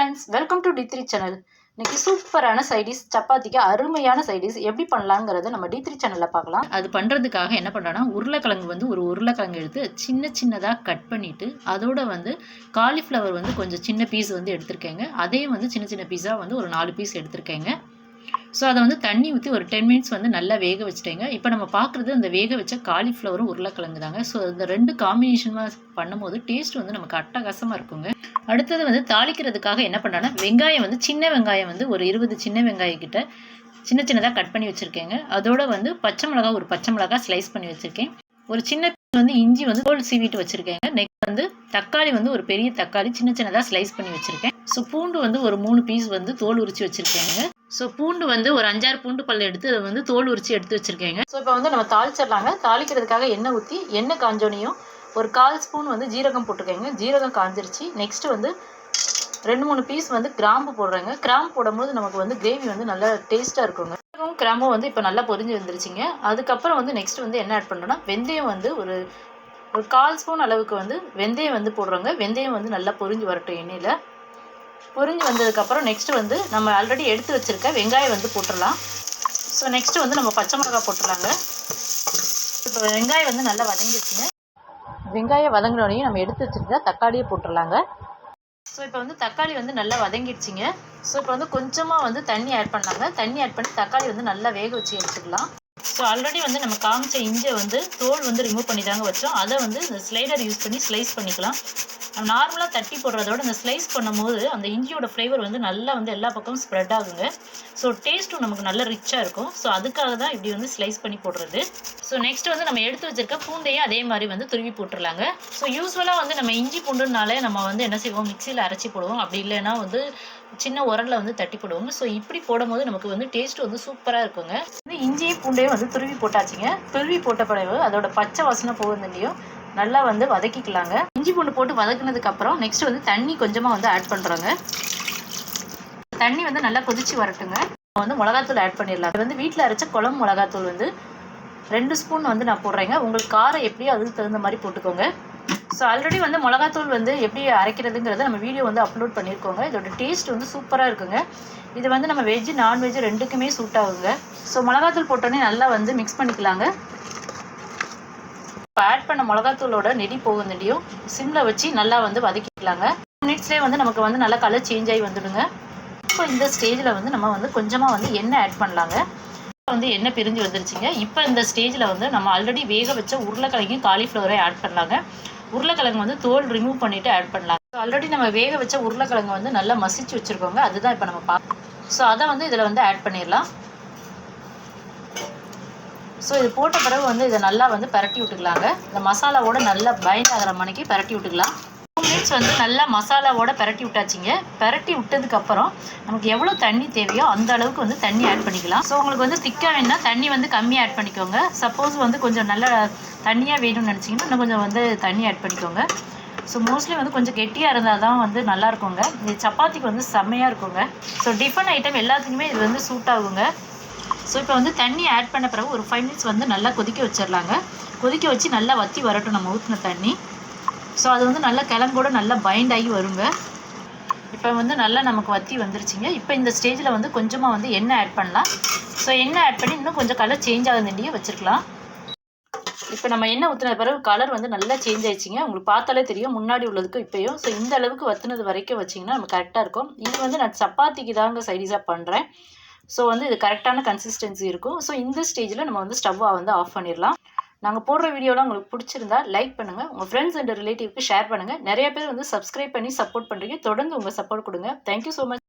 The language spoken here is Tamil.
Friends, welcome to D3 channel. இன்னைக்கு சூப்பரான சைடிஸ் சப்பாத்திக்கு அருமையான சைடிஸ் எப்படி பண்ணலாங்கிறத நம்ம D3 சேனல்ல பார்க்கலாம். அது பண்ணுறதுக்காக என்ன பண்ணுறோன்னா, உருளைக்கிழங்கு ஒரு உருளைக்கிழங்கு எடுத்து சின்ன சின்னதாக கட் பண்ணிவிட்டு அதோட காலிஃப்ளவர் கொஞ்சம் சின்ன பீஸ் எடுத்திருக்கேங்க. அதையும் சின்ன சின்ன பீஸாக ஒரு 4 பீஸ் எடுத்திருக்கேங்க. ஸோ அதை தண்ணி ஊற்றி ஒரு 10 மினிட்ஸ் நல்லா வேக வச்சுட்டேங்க. இப்போ நம்ம பார்க்குறது அந்த வேக வச்ச காலிஃப்ளவரும் உருளைக்கிழங்கு தாங்க. ஸோ இந்த ரெண்டு காம்பினேஷனாக பண்ணும்போது டேஸ்ட் நமக்கு அட்டகாசமாக இருக்குங்க. அடுத்தது தாளிக்கிறதுக்காக என்ன பண்ணுறேன்னா, வெங்காயம் சின்ன வெங்காயம் ஒரு 20 சின்ன வெங்காயம் கிட்ட சின்ன சின்னதாக கட் பண்ணி வச்சுருக்கேங்க. அதோட பச்சை மிளகா ஒரு பச்சை மிளகா ஸ்லைஸ் பண்ணி வச்சுருக்கேன். ஒரு சின்ன இஞ்சி தோல் சீவிட்டு வச்சுருக்கேங்க. நெக்ஸ்ட் தக்காளி ஒரு பெரிய தக்காளி சின்ன சின்னதாக ஸ்லைஸ் பண்ணி வச்சுருக்கேன். ஸோ பூண்டு ஒரு 3 பீஸ் தோல் உரிச்சு வச்சுருக்கேங்க. ஸோ பூண்டு ஒரு 5-6 பூண்டு பல்ல எடுத்து அதை தோல் உரிச்சு எடுத்து வச்சுருக்கேங்க. ஸோ இப்போ நம்ம தாளிச்சிடலாங்க. தாளிக்கிறதுக்காக எண்ணெய் ஊற்றி எண்ணெய் காஞ்சோனையும் ஒரு 1/4 ஸ்பூன் ஜீரகம் போட்டிருக்கேங்க. ஜீரகம் காஞ்சிருச்சு. நெக்ஸ்ட்டு 2-3 பீஸ் கிராம்பு போடுறேங்க. கிராம்பு போடும்போது நமக்கு கிரேவி நல்லா டேஸ்ட்டாக இருக்குங்க. கிராம்பும் இப்போ நல்லா பொரிஞ்சு வந்துருச்சுங்க. அதுக்கப்புறம் நெக்ஸ்ட் என்ன ஆட் பண்ணுறோன்னா, வெந்தயம் ஒரு 1/4 ஸ்பூன் அளவுக்கு வெந்தயம் போடுறோங்க. வெந்தயம் நல்லா பொரிஞ்சு வரட்டும். எண்ணெயில் பொரிஞ்சு வந்ததுக்கப்புறம் நெக்ஸ்ட் நம்ம ஆல்ரெடி எடுத்து வச்சுருக்க வெங்காயம் போட்டுடலாம். ஸோ நெக்ஸ்ட் நம்ம பச்சை மிளகா போட்டுடலாங்க. இப்போ வெங்காயம் நல்லா வதங்கிடுச்சுங்க. வெங்காயம் வதங்கினோடனையும் நம்ம எடுத்து வச்சுருக்க தக்காளியை போட்டுடலாங்க. ஸோ இப்போ தக்காளி நல்லா வதங்கிடுச்சிங்க. ஸோ இப்போ கொஞ்சமாக தண்ணி ஆட் பண்ணலாங்க. தண்ணி ஆட் பண்ணி தக்காளி நல்லா வேக வச்சு எடுத்துக்கலாம். ஸோ ஆல்ரெடி நம்ம காமிச்ச இஞ்சியை தோல் ரிமூவ் பண்ணி தாங்க வச்சோம். அதை இந்த ஸ்லைடர் யூஸ் பண்ணி ஸ்லைஸ் பண்ணிக்கலாம். நார்மலாக தட்டி போடுறதோட இந்த ஸ்லைஸ் பண்ணும்போது அந்த இஞ்சியோட ஃப்ளேவர் நல்லா எல்லா பக்கமும் ஸ்ப்ரெட் ஆகுங்க. ஸோ டேஸ்ட்டும் நமக்கு நல்லா ரிச்சாக இருக்கும். ஸோ அதுக்காக தான் இப்படி ஸ்லைஸ் பண்ணி போடுறது. ஸோ நெக்ஸ்ட் நம்ம எடுத்து வச்சிருக்க பூண்டையும் அதே மாதிரி துருவி போட்டுடலாங்க. ஸோ யூஸ்வலாக நம்ம இஞ்சி பூண்டுனாலே நம்ம என்ன செய்வோம், மிக்சியில் அரைச்சி போடுவோம். அப்படி இல்லைன்னா சின்ன உரலில் தட்டி போடுவோங்க. ஸோ இப்படி போடும்போது நமக்கு டேஸ்ட் சூப்பராக இருக்குங்க. இஞ்சியும் பூண்டையும் துருவி போட்டாச்சுங்க. துருவி போட்ட பிறகு அதோட பச்சை வாசனை போகுதுலையும் நல்லா வதக்கிக்கலாங்க. இஞ்சி பூண்டு போட்டு வதக்குனதுக்கப்புறம் நெக்ஸ்ட் தண்ணி கொஞ்சமாக ஆட் பண்ணுறோங்க. தண்ணி நல்லா கொதிச்சு வரட்டுங்க. மிளகாத்தூள் ஆட் பண்ணிடலாம். வீட்டில் அரைச்ச குழம்பு மிளகாத்தூள் 2 ஸ்பூன் நான் போடுறேங்க. உங்களுக்கு காரம் எப்படியோ அதுக்கு தகுந்த மாதிரி போட்டுக்கோங்க. ஸோ ஆல்ரெடி மிளகாத்தூள் எப்படி அரைக்கிறதுங்கிறத நம்ம வீடியோ அப்லோட் பண்ணியிருக்கோங்க. இதோட டேஸ்ட் சூப்பராக இருக்குங்க. இது நம்ம வெஜ்ஜு நான்வெஜ்ஜு ரெண்டுக்குமே சூட் ஆகுங்க. ஸோ மிளகாத்தூள் போட்டோன்னே நல்லா மிக்ஸ் பண்ணிக்கலாங்க. இப்போ ஆட் பண்ண மிளகாத்தூளோட நெடி போகுதுண்டியும் சிம்மில் வச்சு நல்லா வதக்கிக்கலாங்க. 2 மினிட்ஸ்லேயே நமக்கு நல்லா கலர் சேஞ்ச் ஆகி வந்துடுங்க. இப்போ இந்த ஸ்டேஜில் நம்ம கொஞ்சமாக எண்ணெய் ஆட் பண்ணலாங்க. எண்ணெய் பிரிஞ்சு வந்துருச்சுங்க. இப்போ இந்த ஸ்டேஜில் நம்ம ஆல்ரெடி வேக வச்ச உருளைக்கிழங்கையும் காலிஃப்ளவரை ஆட் பண்ணலாங்க. உருளைக்கிழங்கு தோல் ரிமூவ் பண்ணிவிட்டு ஆட் பண்ணலாம். ஆல்ரெடி நம்ம வேக வச்ச உருளைக்கிழங்கு நல்லா மசிச்சு வச்சுருக்கோங்க. அதுதான் இப்போ நம்ம பார்க்கணும். ஸோ அதை இதில் ஆட் பண்ணிடலாம். ஸோ இது போட்ட பிறகு இதை நல்லா பரட்டி விட்டுக்கலாங்க. இந்த மசாலாவோட நல்லா பைண்ட் ஆகிற மணிக்கு பரட்டி விட்டுக்கலாம். 2 மினிட்ஸ் நல்லா மசாலாவோட பரட்டி விட்டாச்சிங்க. பரட்டி விட்டதுக்கப்புறம் நமக்கு எவ்வளோ தண்ணி தேவையோ அந்த அளவுக்கு தண்ணி ஆட் பண்ணிக்கலாம். ஸோ உங்களுக்கு திக்காக வேணுன்னா தண்ணி கம்மியாக ஆட் பண்ணிக்கோங்க. சப்போஸ் கொஞ்சம் நல்லா தண்ணியாக வேணும்னு நினச்சிங்கன்னா இன்னும் கொஞ்சம் தண்ணி ஆட் பண்ணிக்கோங்க. ஸோ மோஸ்ட்லி கொஞ்சம் கெட்டியாக இருந்தால் தான் நல்லா இருக்குங்க. இது சப்பாத்திக்கு செம்மையாக இருக்குங்க. ஸோ டிஃபன் ஐட்டம் எல்லாத்துக்குமே இது சூட் ஆகுங்க. ஸோ இப்போ தண்ணி ஆட் பண்ண பிறகு ஒரு 5 மினிட்ஸ் நல்லா கொதிக்க வச்சிடலாங்க. கொதிக்க வச்சு நல்லா வற்றி வரட்டும் நம்ம ஊற்றின தண்ணி. ஸோ அது நல்லா கிழங்கோட நல்லா பைண்ட் ஆகி வருங்க. இப்போ நல்லா நமக்கு வற்றி வந்துருச்சுங்க. இப்போ இந்த ஸ்டேஜில் கொஞ்சமாக எண்ணெய் ஆட் பண்ணலாம். ஸோ எண்ணெய் ஆட் பண்ணி இன்னும் கொஞ்சம் கலர் சேஞ்ச் ஆகுதுண்டியே வச்சுருக்கலாம். இப்போ நம்ம எண்ணெய் ஊற்றின பிறகு கலர் நல்லா சேஞ்ச் ஆயிடுச்சிங்க. உங்களுக்கு பார்த்தாலே தெரியும் முன்னாடி உள்ளதுக்கு இப்போயும். ஸோ இந்த அளவுக்கு வற்றுனது வரைக்கும் வச்சிங்கன்னா நம்ம கரெக்டாக இருக்கும். இது நான் சப்பாத்திக்கு தாங்க சைடிஸாக பண்ணுறேன். ஸோ இது கரெக்டான கன்சிஸ்டன்சி இருக்கும். ஸோ இந்த ஸ்டேஜில் நம்ம ஸ்டவ்வை ஆஃப் பண்ணிடலாம். நாங்கள் போடுற வீடியோலாம் உங்களுக்கு பிடிச்சிருந்தா லைக் பண்ணுங்கள். உங்கள் ஃப்ரெண்ட்ஸ் அண்ட் ரிலேட்டிவ்க்கு ஷேர் பண்ணுங்கள். நிறைய பேர் சப்ஸ்கிரைப் பண்ணி சப்போர்ட் பண்ணுறீங்க. தொடர்ந்து உங்கள் சப்போர்ட் கொடுங்க. Thank you so much.